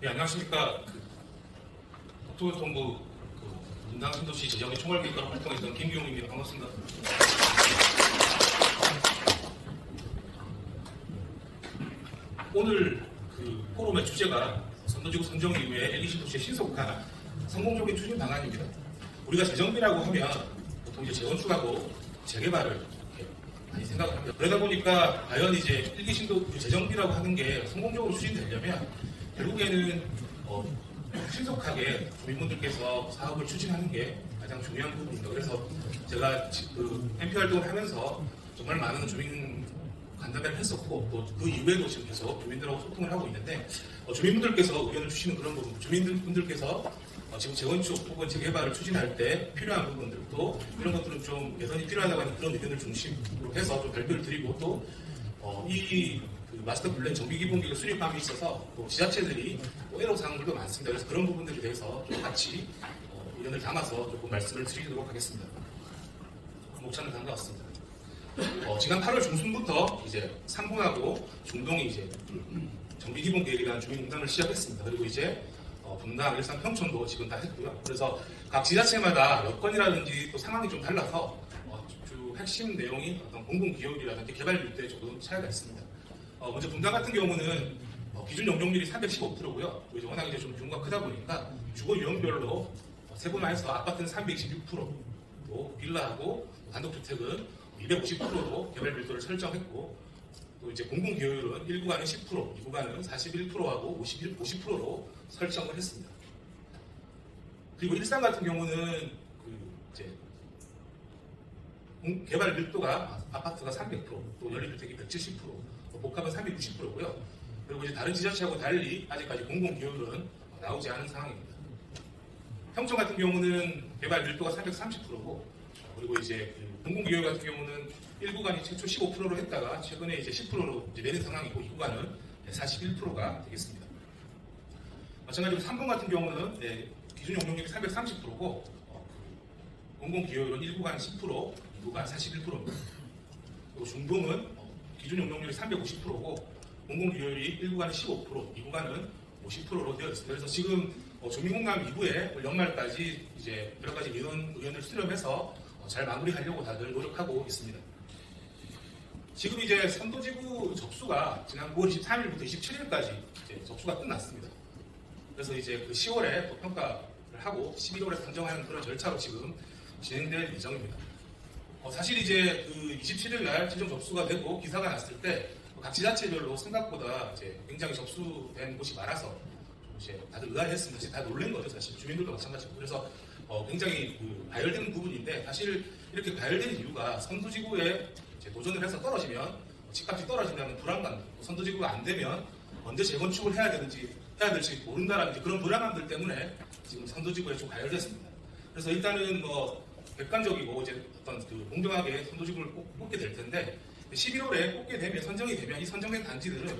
예, 안녕하십니까. 국토교통부 분당 신도시 지정의 총괄기획과로 활동했던 김기용입니다. 반갑습니다. 오늘 포럼의 주제가 선도지구 선정 이후에 LG 신도시의 신속한 성공적인 추진 방안입니다. 우리가 재정비라고 하면 보통 이제 재건축하고 재개발을 이렇게 많이 생각을 합니다. 그러다 보니까 과연 이제 일기 신도 재정비라고 하는 게 성공적으로 추진되려면 결국에는 신속하게 주민분들께서 사업을 추진하는 게 가장 중요한 부분입니다. 그래서 제가 MP 활동을 하면서 정말 많은 주민 간담회를 했었고 또 그 이후에도 지금 계속 주민들하고 소통을 하고 있는데 주민분들께서 의견을 주시는 그런 부분, 주민분들께서 지금 재건축 혹은 재개발을 추진할 때 필요한 부분들도 이런 것들은 좀 개선이 필요하다고 하는 그런 의견을 중심으로 해서 좀 발표를 드리고 또 이 마스터 플랜 정비 기본계획 수립함에 있어서 또 지자체들이 애로사항들도 많습니다. 그래서 그런 부분들에 대해서 좀 같이 의견을 담아서 조금 말씀을 드리도록 하겠습니다. 목차는 다음과 같습니다. 지난 8월 중순부터 이제 상분하고 중동이 이제 정비 기본 계획에 대한 주민 응답을 시작했습니다. 그리고 이제 분당, 일산, 평촌도 지금 다 했고요. 그래서 각 지자체마다 여건이라든지 또 상황이 좀 달라서 주 핵심 내용이 어떤 공공 기업이라든지 개발 일대에 조금 차이가 있습니다. 먼저 분당 같은 경우는 기준 용적률이 315%고요. 이제 워낙 이제 좀 규모가 크다 보니까 주거 유형별로 세분화해서 아파트는 326%, 또 빌라하고 단독주택은 250%로 개발 밀도를 설정했고, 또 이제 공공기여율은 1구간은 10%, 2구간은 41%하고 50%로 설정을 했습니다. 그리고 일산 같은 경우는 이제 개발 밀도가 아파트가 300%, 또 연립주택이 170%, 복합은 390%고요. 그리고 이제 다른 지자체하고 달리 아직까지 공공기여율은 나오지 않은 상황입니다. 평촌 같은 경우는 개발 밀도가 330%고, 그리고 이제 공공기여율 같은 경우는 1구간이 최초 15%로 했다가 최근에 이제 10%로 이제 내린 상황이고 2구간은 41%가 되겠습니다. 마찬가지로 3번 같은 경우는 기준 용적률이 330%고 공공기여율은 1구간 10%, 2구간 41%입니다. 그리고 중동은 기준 용적률이 350%고 공공기여율이 1구간은 15%, 2구간은 50%로 되어 있습니다. 그래서 지금 주민공감 이후에 연말까지 이제 여러 가지 의견을 수렴해서 잘 마무리하려고 다들 노력하고 있습니다. 지금 이제 선도지구 접수가 지난 9월 23일부터 27일까지 이제 접수가 끝났습니다. 그래서 이제 10월에 또 평가를 하고 11월에 선정하는 그런 절차로 지금 진행될 예정입니다. 사실 이제 27일 날 최종 접수가 되고 기사가 났을 때 각 지자체별로 생각보다 이제 굉장히 접수된 곳이 많아서 이제 다들 의아했습니다. 다 놀란 거죠, 사실. 주민들도 마찬가지고. 그래서 굉장히 과열되는 부분인데 사실 이렇게 과열되는 이유가 선도지구에 이제 도전을 해서 떨어지면 집값이 떨어진다는 불안감, 선도지구가 안 되면 언제 재건축을 해야 될지 모른다라는 그런 불안감들 때문에 지금 선도지구에 좀 과열됐습니다. 그래서 일단은 객관적이고 이제 어떤 공정하게 선도지구를 뽑게 될 텐데 11월에 뽑게 되면 선정이 되면 이 선정된 단지들은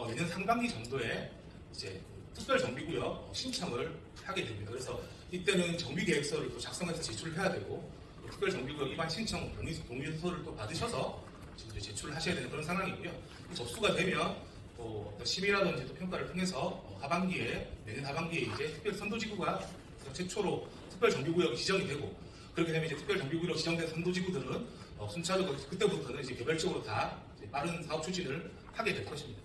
내년 상반기 정도에 이제 특별정비구역 신청을 하게 됩니다. 그래서 이때는 정비계획서를 또 작성해서 제출을 해야 되고 특별정비구역 입안 신청 동의서를 또 받으셔서 지금 제출을 하셔야 되는 그런 상황이고요. 접수가 되면 또 어떤 심의라든지 또 평가를 통해서 내년 하반기에 이제 특별 선도지구가 최초로 특별정비구역이 지정이 되고 그렇게 되면 이제 특별정비구역으로 지정된 선도지구들은 순차적으로 그때부터는 이제 개별적으로 다 이제 빠른 사업 추진을 하게 될 것입니다.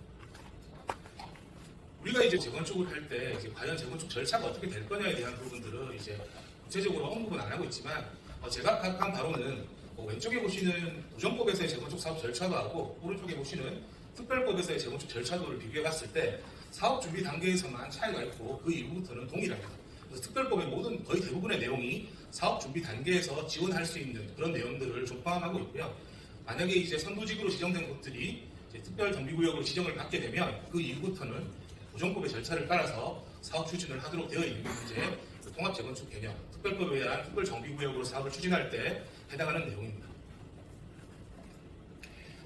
우리가 이제 재건축을 할 때 이제 과연 재건축 절차가 어떻게 될 거냐에 대한 부분들은 이제 구체적으로 언급은 안 하고 있지만 제가 파악한 바로는 왼쪽에 보시는 도정법에서의 재건축 사업 절차도 하고 오른쪽에 보시는 특별법에서의 재건축 절차도를 비교해 봤을 때 사업 준비 단계에서만 차이가 있고 그 이후부터는 동일합니다. 그래서 특별법의 거의 대부분의 내용이 사업 준비 단계에서 지원할 수 있는 그런 내용들을 좀 포함하고 있고요. 만약에 이제 선도지구로 지정된 곳들이 이제 특별정비구역으로 지정을 받게 되면 그 이후부터는 도정법의 절차를 따라서 사업 추진을 하도록 되어 있는 게 이제 통합재건축 개념, 특별법에 의한 특별정비구역으로 사업을 추진할 때 해당하는 내용입니다.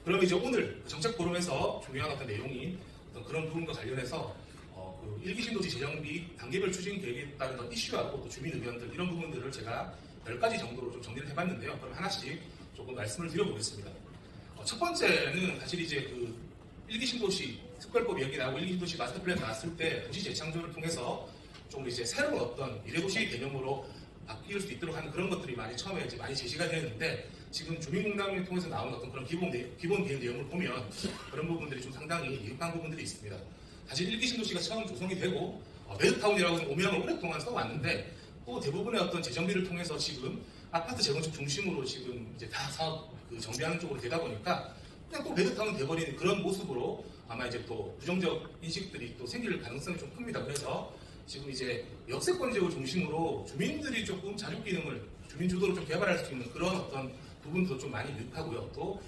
그럼 이제 오늘 정책 포럼에서 중요한 어떤 내용인 어떤 그런 부분과 관련해서 일기 신도시 재정비 단계별 추진 계획에 따른 이슈하고 또 주민 의견들 이런 부분들을 제가 10가지 정도로 좀 정리를 해봤는데요. 그럼 하나씩 조금 말씀을 드려보겠습니다. 첫 번째는 사실 이제 일기 신도시 특별법이 여기 나오고 1, 2도시 마스터 플랜 나왔을 때 도시 재창조를 통해서 좀 이제 새로운 어떤 미래도시 개념으로 바뀔 수 있도록 하는 그런 것들이 많이 처음에 이제 많이 제시가 되었는데 지금 주민공감을 통해서 나오는 어떤 그런 기본 개혁 내용을 보면 그런 부분들이 좀 상당히 미흡한 부분들이 있습니다. 사실 1기 신도시가 처음 조성이 되고 메드타운이라고 하는 오명을 오랫동안 써왔는데 또 대부분의 어떤 재정비를 통해서 지금 아파트 재건축 중심으로 지금 이제 다 사업 정비하는 쪽으로 되다 보니까 그냥 또 메드타운 돼버리는 그런 모습으로 아마 이제 또 부정적 인식들이 또 생길 가능성이 좀 큽니다. 그래서 지금 이제 역세권 지역을 중심으로 주민들이 조금 자립 기능을 주민 주도로 좀 개발할 수 있는 그런 어떤 부분도 좀 많이 미흡하고요. 또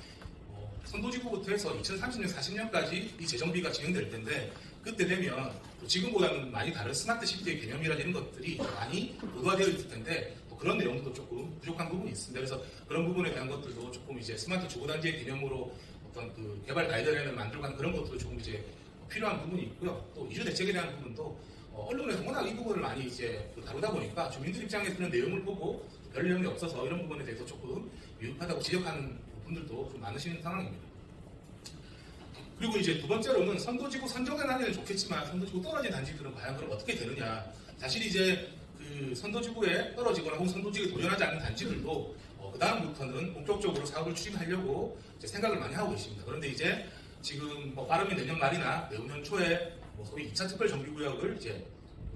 선도지구부터 해서 2030년, 40년까지 이 재정비가 진행될 텐데 그때 되면 또 지금보다는 많이 다른 스마트 시티의 개념이라는 것들이 많이 노후화되어 있을 텐데 또 그런 내용도 조금 부족한 부분이 있습니다. 그래서 그런 부분에 대한 것들도 조금 이제 스마트 주거단지의 개념으로 어떤 그 개발 가이드라인을 만들고 하는 그런 것도 조금 이제 필요한 부분이 있고요. 또 이주 대책에 대한 부분도 언론에서 워낙 이 부분을 많이 이제 다루다 보니까 주민들 입장에서 그런 내용을 보고 별 내용이 없어서 이런 부분에 대해서 조금 미흡하다고 지적하는 분들도 좀 많으신 상황입니다. 그리고 이제 두 번째로는 선도지구 선정해나가면 좋겠지만 선도지구 떨어진 단지들은 과연 그럼 어떻게 되느냐. 사실 이제 그 선도지구에 떨어지거나 혹은 선도지구에 도전하지 않는 단지들도 그 다음부터는 본격적으로 사업을 추진하려고 이제 생각을 많이 하고 있습니다. 그런데 이제 지금 빠르면 내년 말이나 내후년 초에 소위 2차 특별정비구역을 이제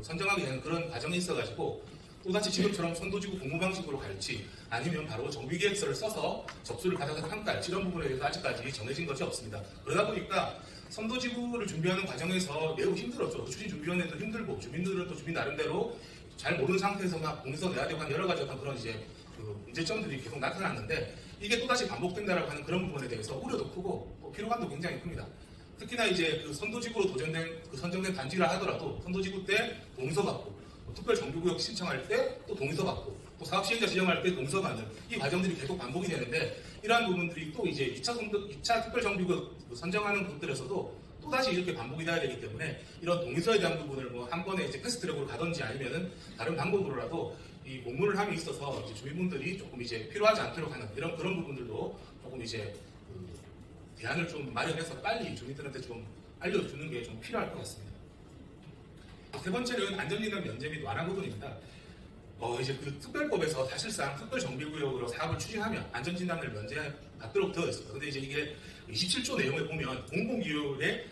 선정하게 되는 그런 과정이 있어가지고 또다시 지금처럼 선도지구 공모 방식으로 갈지 아니면 바로 정비계획서를 써서 접수를 받아서 평가할지 이런 부분에 대해서 아직까지 정해진 것이 없습니다. 그러다 보니까 선도지구를 준비하는 과정에서 매우 힘들었죠. 추진준비위원회도 힘들고 주민들은 또 주민 나름대로 잘 모르는 상태에서 막 공서 내야 되고 한 여러 가지 어떤 그런 이제 그 문제점들이 계속 나타났는데 이게 또다시 반복된다라고 하는 그런 부분에 대해서 우려도 크고 또 피로감도 굉장히 큽니다. 특히나 이제 그 선도지구로 도전된 그 선정된 단지라 하더라도 선도지구 때 동의서 받고 특별정비구역 신청할 때 또 동의서 받고 또 사업시행자 지정할 때 동의서 받는 이 과정들이 계속 반복이 되는데 이러한 부분들이 또 이제 2차 특별정비구역 선정하는 곳들에서도 또다시 이렇게 반복이 돼야 되기 때문에 이런 동의서에 대한 부분을 뭐 한 번에 이제 패스트트랙으로 가든지 아니면은 다른 방법으로라도 이 공모를 함에 있어서 이제 주민분들이 조금 이제 필요하지 않도록 하는 이런 그런 부분들도 조금 이제 대안을 좀 마련해서 빨리 주민들한테 좀 알려주는 게 좀 필요할 것 같습니다. 세 번째는 안전진단 면제 및 완화 부분입니다. 이제 그 특별법에서 사실상 특별정비구역으로 사업을 추진하면 안전진단을 면제받도록 되어 있습니다. 근데 이제 이게 27조 내용을 보면 공공기율의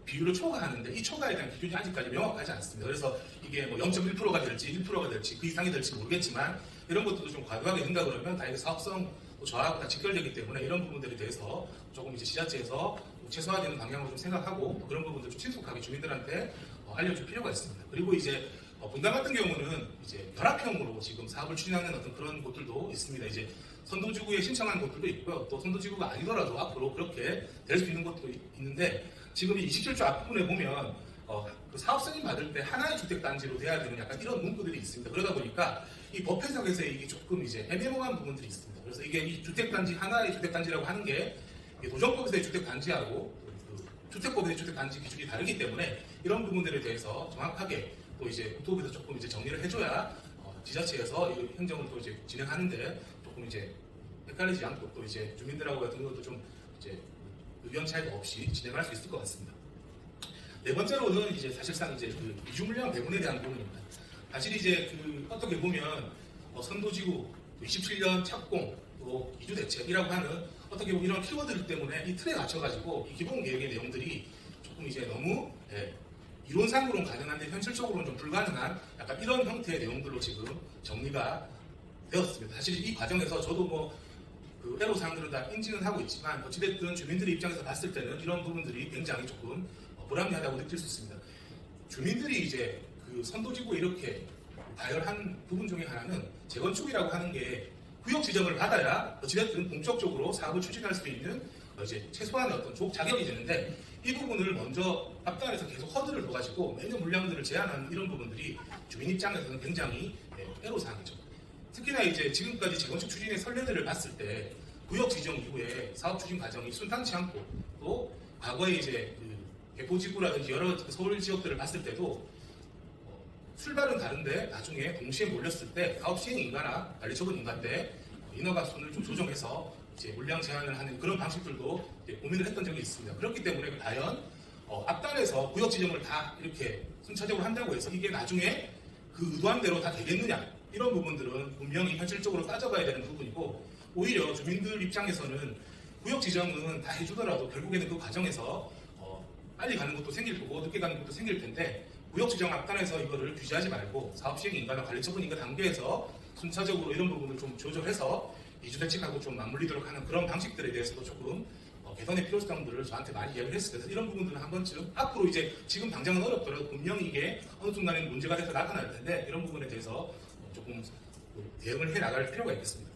비율을 초과하는데 이 초과에 대한 기준이 아직까지 명확하지 않습니다. 그래서 이게 뭐 0.1%가 될지 1%가 될지 그 이상이 될지 모르겠지만 이런 것들도 좀 과도하게 된다 그러면 다 이게 사업성 저하고 다 직결되기 때문에 이런 부분들에 대해서 조금 이제 지자체에서 최소화되는 방향으로 좀 생각하고 그런 부분들 좀 신속하게 주민들한테 알려줄 필요가 있습니다. 그리고 이제 분당 같은 경우는 이제 결합형으로 지금 사업을 추진하는 어떤 그런 곳들도 있습니다. 이제 선도지구에 신청한 곳들도 있고요. 또 선도지구가 아니더라도 앞으로 그렇게 될 수 있는 것도 있는데 지금 이 27조 앞부분에 보면 그 사업 승인 받을 때 하나의 주택단지로 돼야 되는 약간 이런 문구들이 있습니다. 그러다 보니까 이 법 해석에서 이게 조금 이제 애매모호한 부분들이 있습니다. 그래서 이게 이 주택단지 하나의 주택단지라고 하는 게 도정법에서의 주택단지하고 주택법에서의 주택단지 기준이 다르기 때문에 이런 부분들에 대해서 정확하게 또 이제 국토부에서 조금 이제 정리를 해줘야 지자체에서 이 행정을 또 이제 진행하는데 조금 이제 헷갈리지 않고 또 이제 주민들하고 같은 것도 좀 이제 의견 차이가 없이 진행할 수 있을 것 같습니다. 네 번째로는 이제 사실상 이제 그 이주 물량 배분에 대한 부분입니다. 사실 이제 그 어떻게 보면 선도지구 27년 착공 또 이주 대책이라고 하는 어떻게 보면 이런 키워드들 때문에 이 틀에 맞춰가지고 이 기본 계획의 내용들이 조금 이제 너무 이론상으로는 가능한데 현실적으로는 좀 불가능한 약간 이런 형태의 내용들로 지금 정리가 되었습니다. 사실 이 과정에서 저도 그 애로사항들은 다 인지는 하고 있지만 어찌됐든 주민들의 입장에서 봤을 때는 이런 부분들이 굉장히 조금 불합리하다고 느낄 수 있습니다. 주민들이 이제 그 선도지구에 이렇게 다열한 부분 중에 하나는 재건축이라고 하는 게 구역 지정을 받아야 어찌됐든 본격적으로 사업을 추진할 수 있는 이제 최소한의 어떤 자격이 되는데 이 부분을 먼저 앞단에서 계속 허들을 둬가지고 매년 물량들을 제한하는 이런 부분들이 주민 입장에서는 굉장히 애로사항이죠. 특히나 이제 지금까지 재건축 추진의 선례들을 봤을 때 구역 지정 이후에 사업 추진 과정이 순탄치 않고 또 과거에 이제 그 개포지구라든지 여러 서울 지역들을 봤을 때도 출발은 다른데 나중에 동시에 몰렸을 때 사업 시행 인가나 관리 처분 인가 때 인허가 순을 좀 조정해서 이제 물량 제한을 하는 그런 방식들도 고민을 했던 적이 있습니다. 그렇기 때문에 과연 앞단에서 구역 지정을 다 이렇게 순차적으로 한다고 해서 이게 나중에 그 의도한 대로 다 되겠느냐, 이런 부분들은 분명히 현실적으로 따져봐야 되는 부분이고, 오히려 주민들 입장에서는 구역 지정은 다 해주더라도 결국에는 그 과정에서 빨리 가는 것도 생길 거고 늦게 가는 것도 생길 텐데, 구역 지정 앞단에서 이거를 규제하지 말고 사업 시행 인가나 관리 처분 인가 단계에서 순차적으로 이런 부분을 좀 조절해서 이주 대책하고 좀 맞물리도록 하는 그런 방식들에 대해서도 조금 개선의 필요성들을 저한테 많이 이야기를 했어요. 그래서 이런 부분들은 한 번쯤 앞으로 이제 지금 당장은 어렵더라도 분명히 이게 어느 순간에 문제가 돼서 나타날 텐데, 이런 부분에 대해서 조금 대응을 해 나갈 필요가 있겠습니다.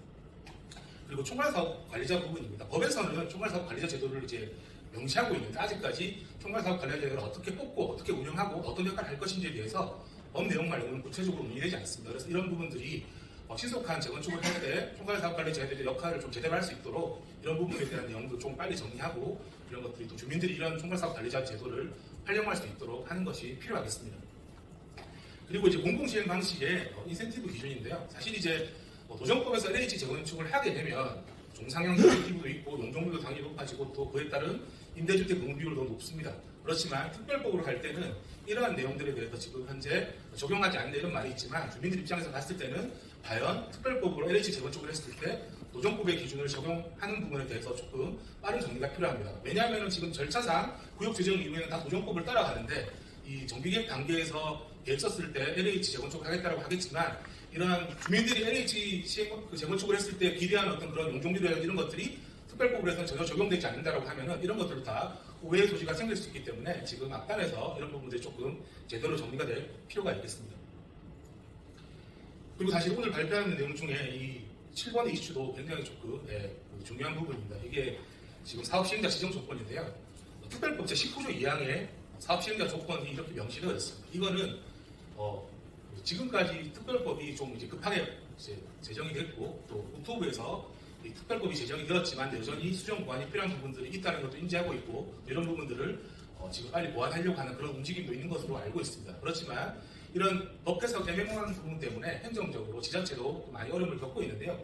그리고 총괄사업 관리자 부분입니다. 법에서는 총괄사업 관리자 제도를 이제 명시하고 있는데, 아직까지 총괄사업 관리자 제도를 어떻게 뽑고 어떻게 운영하고 어떤 역할을 할 것인지에 대해서 법 내용 말고는 구체적으로 논의되지 않습니다. 그래서 이런 부분들이 신속한 재건축을 할 때 총괄사업관리자의 역할을 좀 제대로 할 수 있도록 이런 부분에 대한 내용도 좀 빨리 정리하고, 이런 것들이 또 주민들이 이런 총괄사업관리자 제도를 활용할 수 있도록 하는 것이 필요하겠습니다. 그리고 이제 공공시행 방식의 인센티브 기준인데요. 사실 이제 도정법에서 LH 재건축을 하게 되면 중상형 인센티브도 있고 용적률도 당연히 높아지고 또 그에 따른 임대주택 공급비율도 높습니다. 그렇지만 특별법으로 할 때는 이러한 내용들에 대해서 지금 현재 적용하지 않는 이런 말이 있지만, 주민들 입장에서 봤을 때는 과연 특별법으로 LH 재건축을 했을 때 도정법의 기준을 적용하는 부분에 대해서 조금 빠른 정리가 필요합니다. 왜냐하면 지금 절차상 구역 지정 이후에는 다 도정법을 따라가는데, 이 정비계획 단계에서 계획 썼을 때 LH 재건축을 하겠다고 하겠지만, 이러한 주민들이 LH 재건축을 했을 때 기대하는 어떤 그런 용적률이나 이런 것들이 특별법으로 해서는 전혀 적용되지 않는다고 하면은 이런 것들도 다 오해의 소지가 생길 수 있기 때문에 지금 앞단에서 이런 부분들이 조금 제대로 정리가 될 필요가 있겠습니다. 그리고 사실 오늘 발표하는 내용 중에 이 7번의 이슈도 굉장히 조금 중요한 부분입니다. 이게 지금 사업시행자 지정 조건인데요. 특별법 제19조 2항에 사업시행자 조건이 이렇게 명시되어 있습니다. 이거는 지금까지 특별법이 좀 이제 급하게 이제 제정이 됐고, 또 국토부에서 이 특별법이 제정이 되었지만 여전히 수정 보완이 필요한 부분들이 있다는 것도 인지하고 있고, 이런 부분들을 지금 빨리 보완하려고 하는 그런 움직임도 있는 것으로 알고 있습니다. 그렇지만 이런 법 해석 애매모호한 부분 때문에 행정적으로 지자체도 많이 어려움을 겪고 있는데요.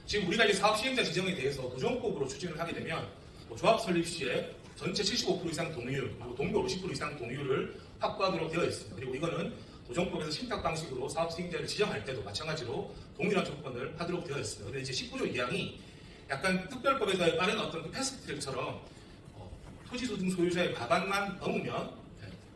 지금 우리가 이제 사업 시행자 지정에 대해서 도정법으로 추진을 하게 되면 조합 설립 시에 전체 75% 이상 동의율, 그리고 동료 50% 이상 동의율을 확보하도록 되어 있습니다. 그리고 이거는 도정법에서 신탁 방식으로 사업 시행자를 지정할 때도 마찬가지로 동일한 조건을 하도록 되어 있습니다. 그런데 이제 19조 2항이 약간 특별법에서 빠른 어떤 그 패스트트랙처럼 토지소득 소유자의 과반만 넘으면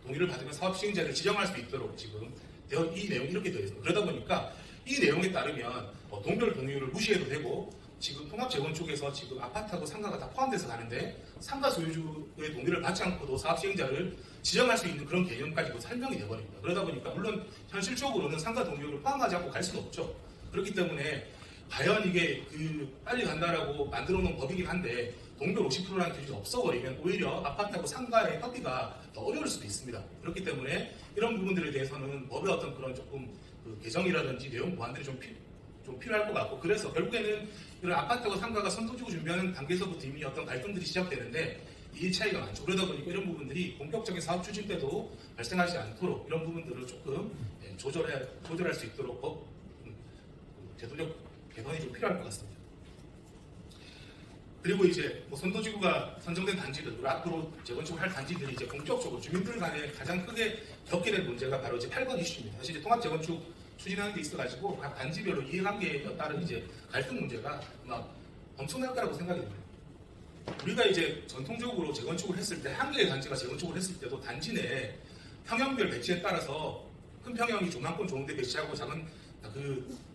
동의를 받으면 사업 시행자를 지정할 수 있도록 지금 이 내용이 이렇게 되어 있습니다. 그러다 보니까 이 내용에 따르면 동별 동의율을 무시해도 되고, 지금 통합재건축에서 지금 아파트하고 상가가 다 포함돼서 가는데 상가 소유주의 동의를 받지 않고도 사업 시행자를 지정할 수 있는 그런 개념까지도 설명이 되어버립니다. 그러다 보니까 물론 현실적으로는 상가 동의율을 포함하지 않고 갈 수는 없죠. 그렇기 때문에 과연 이게 빨리 간다라고 만들어 놓은 법이긴 한데 동별 50%라는 기준이 없어버리면 오히려 아파트하고 상가의 협의가 더 어려울 수도 있습니다. 그렇기 때문에 이런 부분들에 대해서는 법의 어떤 그런 조금 개정이라든지 내용 보완들이 좀 필요할 것 같고, 그래서 결국에는 이런 아파트하고 상가가 선도지구 준비하는 단계에서부터 이미 어떤 갈등들이 시작되는데 이 차이가 많죠. 그러다 보니까 이런 부분들이 본격적인 사업 추진 때도 발생하지 않도록 이런 부분들을 조금 조절할 수 있도록 제도적 개선이 좀 필요할 것 같습니다. 그리고 이제 선도지구가 선정된 단지들, 그리고 앞으로 재건축을 할 단지들이 이제 본격적으로 주민들 간에 가장 크게 겪게 될 문제가 바로 이제 8번 이슈입니다. 사실 이제 통합 재건축 추진하는 데 있어가지고 각 단지별로 이해관계에 따른 이제 갈등 문제가 막 엄청날 거라고 생각이 듭니다. 우리가 이제 전통적으로 재건축을 했을 때, 한 개의 단지가 재건축을 했을 때도 단지 내 평형별 배치에 따라서 큰 평형이 조망권 좋은 데 배치하고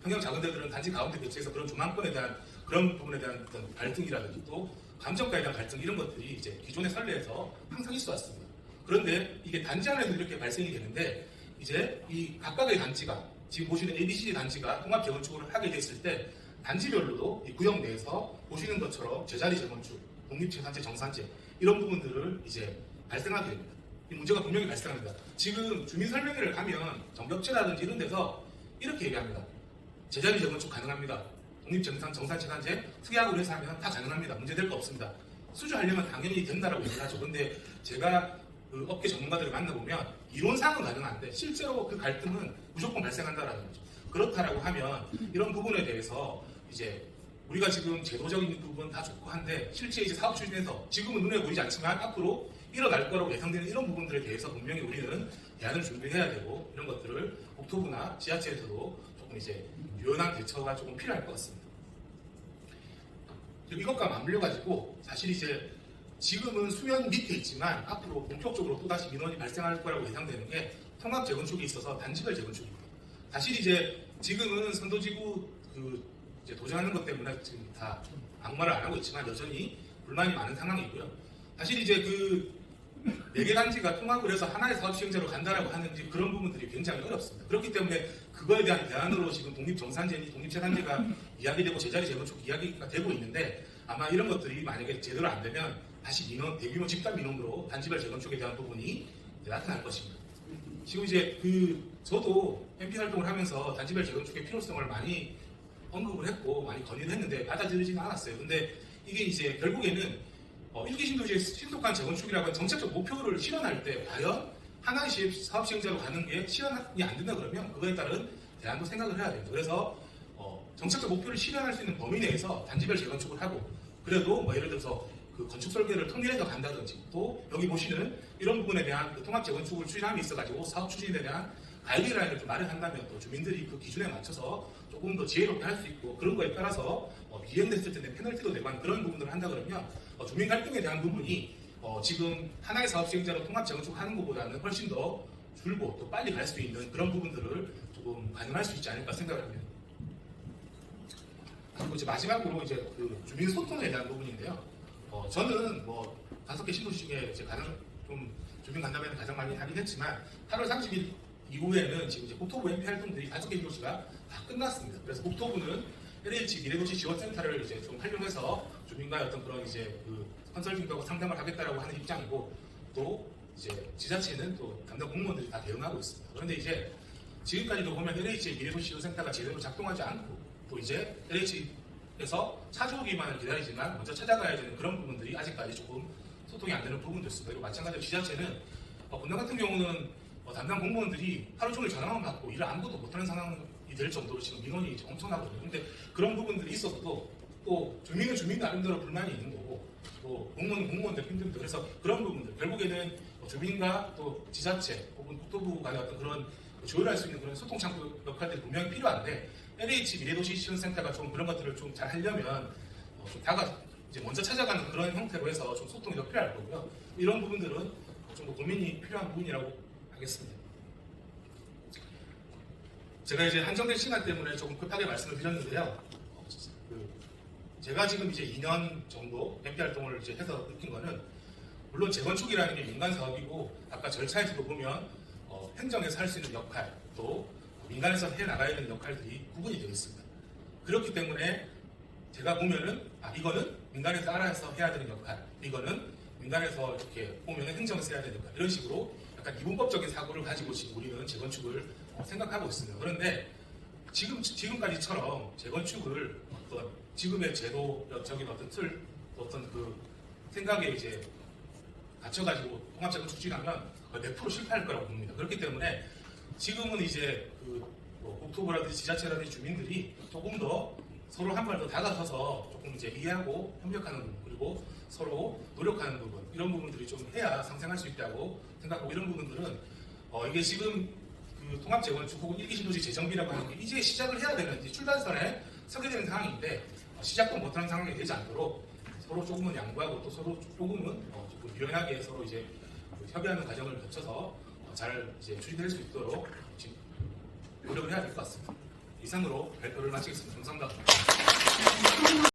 평형 작은 데들은 단지 가운데 배치해서 그런 조망권에 대한 그런 부분에 대한 어떤 갈등이라든지 또 감정가에 대한 갈등, 이런 것들이 이제 기존의 선례에서 항상 있어 왔습니다. 그런데 이게 단지 안에서 이렇게 발생이 되는데, 이제 이 각각의 단지가 지금 보시는 ABCD 단지가 통합 재건축을 하게 됐을 때 단지별로도 이 구역 내에서 보시는 것처럼 제자리 재건축, 독립재산제, 정산제 이런 부분들을 이제 발생하게 됩니다. 이 문제가 분명히 발생합니다. 지금 주민설명회를 가면 정벽제라든지 이런 데서 이렇게 얘기합니다. 제자리 재건축 가능합니다. 독립정산재산제 특약으로 해서 하면 다 가능합니다. 문제될 거 없습니다. 수주하려면 당연히 된다라고 얘기를 하죠. 근데 제가 그 업계 전문가들을 만나보면 이론상은 가능한데 실제로 그 갈등은 무조건 발생한다라는 거죠. 그렇다라고 하면 이런 부분에 대해서 이제 우리가 지금 제도적인 부분 다 좋고 한데 실제 이제 사업 추진에서 지금은 눈에 보이지 않지만 앞으로 일어날 거라고 예상되는 이런 부분들에 대해서 분명히 우리는 대안을 준비해야 되고 이런 것들을 국토부나 지자체에서도 조금 이제 유연한 대처가 조금 필요할 것 같습니다. 그리고 이것과 맞물려 가지고 사실 이제 지금은 수면 밑에 있지만 앞으로 본격적으로 또다시 민원이 발생할 거라고 예상되는 게 통합 재건축에 있어서 단지별 재건축입니다. 사실 이제 지금은 선도지구 이제 도전하는 것 때문에 지금 다 악마를 안 하고 있지만 여전히 불만이 많은 상황이고요. 사실 이제 4개 단지가 통합을 해서 하나의 사업 시행자로 간다라고 하는지 그런 부분들이 굉장히 어렵습니다. 그렇기 때문에 그거에 대한 대안으로 지금 독립정산제니 독립재단제가 이야기되고 제자리 재건축 이야기가 되고 있는데 아마 이런 것들이 만약에 제대로 안 되면 다시 대규모 집단 민원으로 단지별 재건축에 대한 부분이 나타날 것입니다. 지금 이제 저도 MP 활동을 하면서 단지별 재건축의 필요성을 많이 언급을 했고 많이 건의를 했는데 받아들이지는 않았어요. 근데 이게 이제 결국에는 일기 신도시의 신속한 재건축이라고 하는 정책적 목표를 실현할 때 과연 하나의 사업 시행자로 가는 게 실현이 안 된다 그러면 그거에 따른 대안도 생각을 해야 됩니다. 그래서 정책적 목표를 실현할 수 있는 범위 내에서 단지별 재건축을 하고 그래도 예를 들어서 건축 설계를 통일해서 간다든지 또 여기 보시는 이런 부분에 대한 통합 재건축을 추진함이 있어가지고 사업 추진에 대한 가이드라인을 좀 마련한다면 또 주민들이 그 기준에 맞춰서 조금 더 지혜롭게 할 수 있고 그런 거에 따라서 미행됐을 때 페널티도 내고 하는 그런 부분들을 한다 그러면 주민 갈등에 대한 부분이 지금 하나의 사업 시행자로 통합 재건축하는 것보다는 훨씬 더 줄고 또 빨리 갈 수 있는 그런 부분들을 조금 가능할 수 있지 않을까 생각을 합니다. 그리고 이제 마지막으로 이제 주민 소통에 대한 부분인데요. 저는 5개 신도시 중에 이제 가장 좀 주민 간담회를 가장 많이 하긴 했지만 8월 30일 이후에는 지금 이제 국토부 MP 활동들이 5개 신도시가 다 끝났습니다. 그래서 국토부는 LH 미래도시 지원센터를 이제 좀 활용해서 주민과의 어떤 그런 이제 컨설팅도 하고 상담을 하겠다라고 하는 입장이고 또 이제 지자체는 또 담당 공무원들이 다 대응하고 있습니다. 그런데 이제 지금까지도 보면 LH 미래도시 지원센터가 제대로 작동하지 않고 또 이제 LH에서 찾아오기만을 기다리지만 먼저 찾아가야 되는 그런 부분들이 아직까지 조금 소통이 안 되는 부분도 있습니다. 그리고 마찬가지로 지자체는 분당 같은 경우는 담당 공무원들이 하루 종일 전화만 받고 일을 아무것도 못하는 상황이 될 정도로 지금 민원이 엄청나거든요. 근데 그런 부분들이 있어도 또 주민은 주민 나름대로 불만이 있는 거고 또 공무원은 공무원들 힘듭니다. 그래서 그런 부분들 결국에는 주민과 또 지자체 혹은 국토부 간의 어떤 그런 조율할 수 있는 그런 소통 창구 역할들이 분명히 필요한데 LH 미래도시 지원센터가 좀 그런 것들을 좀 잘 하려면 좀 이제 먼저 찾아가는 그런 형태로 해서 좀 소통이 더 필요할 거고요. 이런 부분들은 좀 더 고민이 필요한 부분이라고 하겠습니다. 제가 이제 한정된 시간 때문에 조금 급하게 말씀을 드렸는데요. 제가 지금 이제 2년 정도 MP 활동을 이제 해서 느낀 거는 물론 재건축이라는 게 민간 사업이고 아까 절차에서도 보면 행정에서 할 수 있는 역할 또 민간에서 해 나가야 되는 역할들이 구분이 되어 있습니다. 그렇기 때문에 제가 보면은 이거는 민간에서 알아서 해야 되는 역할, 이거는 민간에서 이렇게 보면은 행정에서 해야 되는 역할 이런 식으로 약간 이분법적인 사고를 가지고 지금 우리는 재건축을 생각하고 있습니다. 그런데 지금까지처럼 재건축을 어떤 지금의 제도적인 어떤 틀, 어떤 생각에 이제 갇혀가지고 통합재건축 추진하면 100% 실패할 거라고 봅니다. 그렇기 때문에 지금은 이제 국토부라든지 지자체라든지 주민들이 조금 더 서로 한 발 더 다가서서 조금 이제 이해하고 협력하는 부분 그리고 서로 노력하는 부분 이런 부분들이 좀 해야 상생할 수 있다고 생각하고 이런 부분들은 이게 지금 통합재건축 혹은 일기 신도시 재정비라고 하는 게 이제 시작을 해야 되는 이제 출발선에 서게 되는 상황인데 시작도 못하는 상황이 되지 않도록 서로 조금은 양보하고 또 서로 조금은 조금 유연하게 서로 이제 협의하는 과정을 거쳐서 잘 이제 추진될 수 있도록 지금 노력을 해야 될 것 같습니다. 이상으로 발표를 마치겠습니다. 감사합니다.